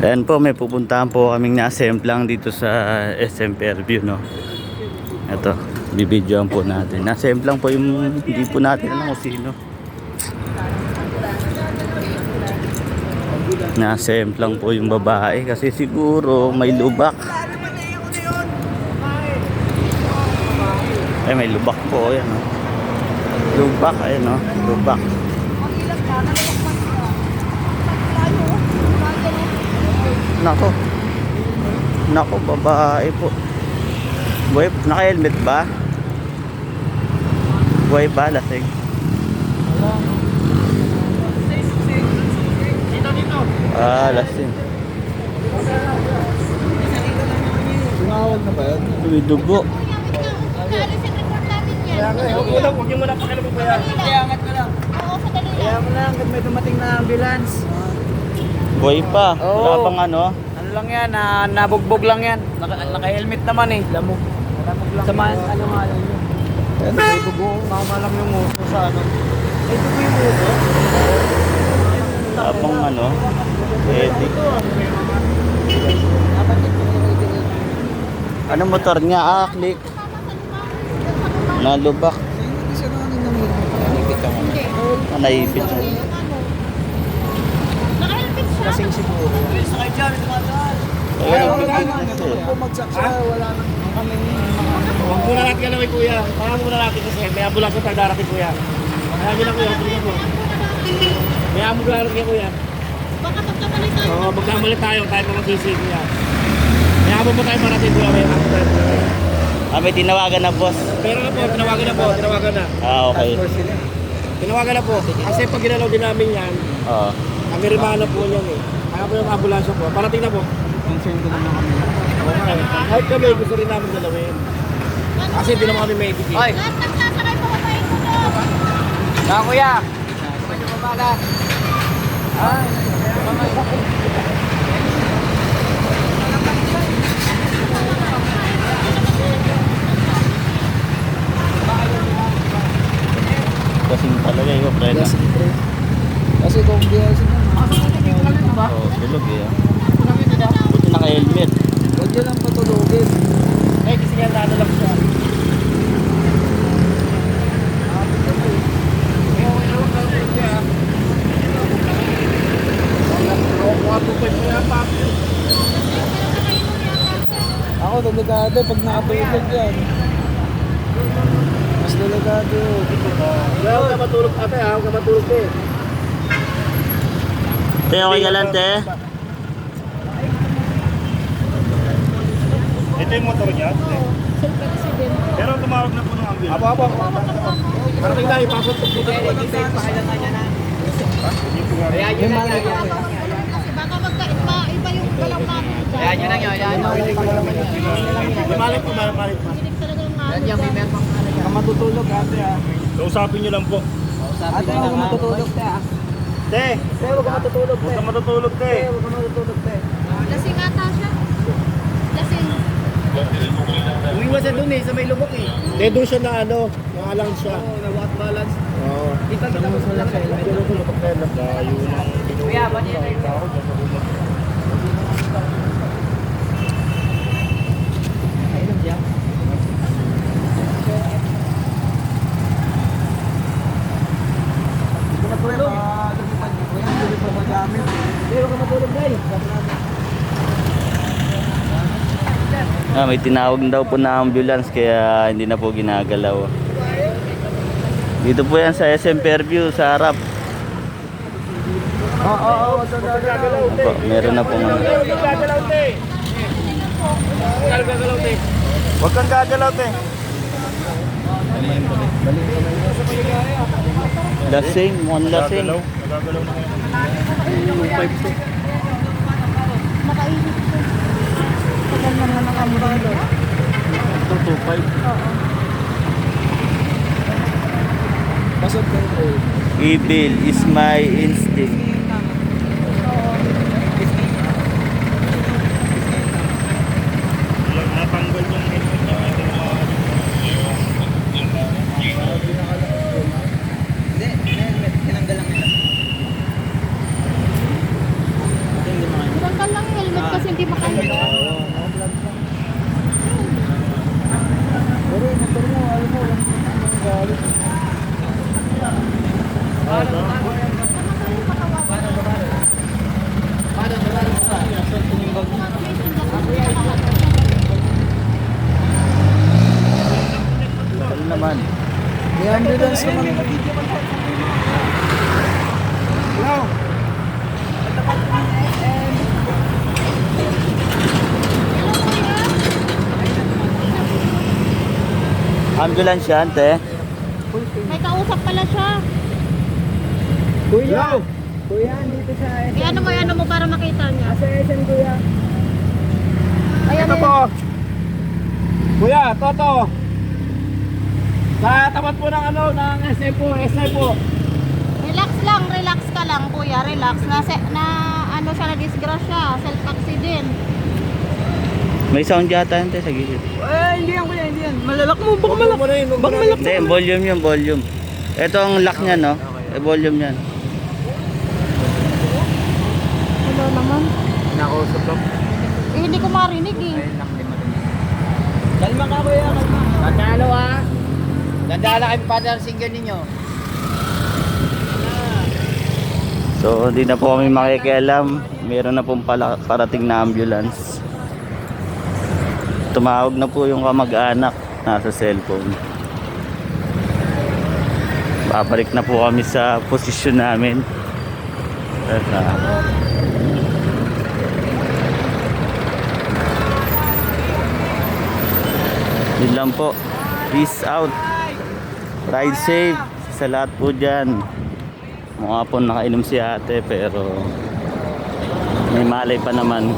Ayan po, may pupuntahan po kaming na-assemblang dito sa SM Fairview, no. Ito, bibidyoan po natin. Na-assemblang po yung, hindi po natin alam kung sino. Na-assemblang po yung babae kasi siguro may lubak. Ay, may lubak po, ayan, no. Lubak, ayan, no. Lubak. Nako. Nako, babae po. Boy, naka-helmet ba? Boy ba, lasing? Ah, lasing. Tumawag na ba yun? May dugo. Huwag niyo muna pakilamang kuya. Iangat ko lang. Kaya mo lang, kung may dumating na ambulance. Boy pa. Oo. Wala bang ano? Ano lang yan, nabugbog lang yan. Naka-helmet naman eh. Lamog. Lamog lang. Sa ano nga lang yun. Ayan, may dugo. Mama lang yung uso sa ano. May dugo yung uso. Wala bang ano? Pwede. Ano motor niya? Ah, click. Nalubak. Naipit mo. Kasing siguro. Sakay dyan, dumadaan. Bumagsak siya, wala na kami. Huwag muna natin galawin kuya. Kaya muna natin kasi may ambulance na darating kuya. Kaya nyo na kuya, tuloy mo. May ambulance na kuya. Baka magkamali tayo. Oo, magkamali tayo, tayo pa magsisi kuya. May habang mo tayo marating kuya, may ambulance. Ah, may tinawagan na boss. Pero na po, tinawagan na po, tinawagan na. Ah, okay. Tinawagan na po. Kasi pag ginalaw din namin yan, Oo. kami rimana po yan eh. Kaya po yung ambulansya po. Parating na po. Concern ko naman kami. Okay. Kahit kami, gusto rin namin dalawin. Kasi hindi naman kami may ibigay. Ay! Lahat ng sasakay po kapain ko doon. Saka kuya! Medyo mamaga. Ah! Kasing talaga yung preno. Kasi kung biyasin na. Oo, tulog eh. Buti naka-helmet. Huwag nyo lang patulogin. Eh, kasi nga ano lang siya. Ako, delikado pag nakatulog yan. Mas delikado. Huwag ka matulog ate ha, huwag ka matulog eh. Te, okay ka lang, te? Ito yung motor niya. Pero tumawag na po ng ambulance. Abo. Parating na, ipasok po po tayo. Ayan yun lang yan. Kasi baka magkaiba iba yung galaw namin. Ayan yun lang yun. Malit po. Sinig talaga yung namin. Ka matutulog ate ha. Kausapin niyo lang po. Ate, huwag ka matutulog te ha. Te! Te, huwag ka matutulog te. Huwag ka matutulog, te. Te, huwag ka matutulog te. Lasing ata siya. Lasing. Umiwas siya dun eh, sa may lubok eh. Te, doon siya na ano, nakalang siya. Oo, na-what balance. Oo. Kita mo sa lasa. Layo ng Kuya, ba't yan ay tao? Ayun siya. Matulog. Huwag ka matulog guys. Ah, may tinawag daw po na ambulance kaya hindi na po ginagalaw. Dito po yan sa SM Fairview sa harap. Oo. Opo, meron na po mga. Huwag kang gagalaw, te. Lasing, mukhang lasing. Nagagalaw na kayo. Makainit ko. Tagal naman ang ambulance. 225. Pasok ka ito. Evil is my instinct. Natanggal yung helmet niya. Tinanggal lang nila. Tanggal lang hindi makahinga. Pero yung motor mo, alam mo, yung galit. Ano naman? May ambulance naman. Hello? Ambulance yan, te. May kausap pala siya. Kuya! Kuya, dito sa Ano mo para makita niya. Sa SM, kuya. Ayan Ito po. Kuya, Toto. Sa tapat po ng ng SM po, SM po. Relax ka lang kuya, relax. Na ano siya na disgrasya, self-accident. May sound yata yan, te, sa gilid. Hindi yan, kuya, hindi yan. Malalak mo, baka malak. Baka malak. Hindi, volume yung volume. Ito ang lock niya, no? Volume yan. Wala naman. Nakausap lang. Hindi ko marinig eh. Kalma ka, kuya, kalma. Matalo, ha? Ganda kayo pa ng single ninyo. So, hindi na po kami makikialam. Meron na pong parating na ambulance. Tumawag na po yung kamag-anak. Nasa cellphone. Babalik na po kami sa posisyon namin. Yun lang po. Peace out. Ride safe sa lahat po dyan. Mukha po nakainom si ate pero may malay pa naman.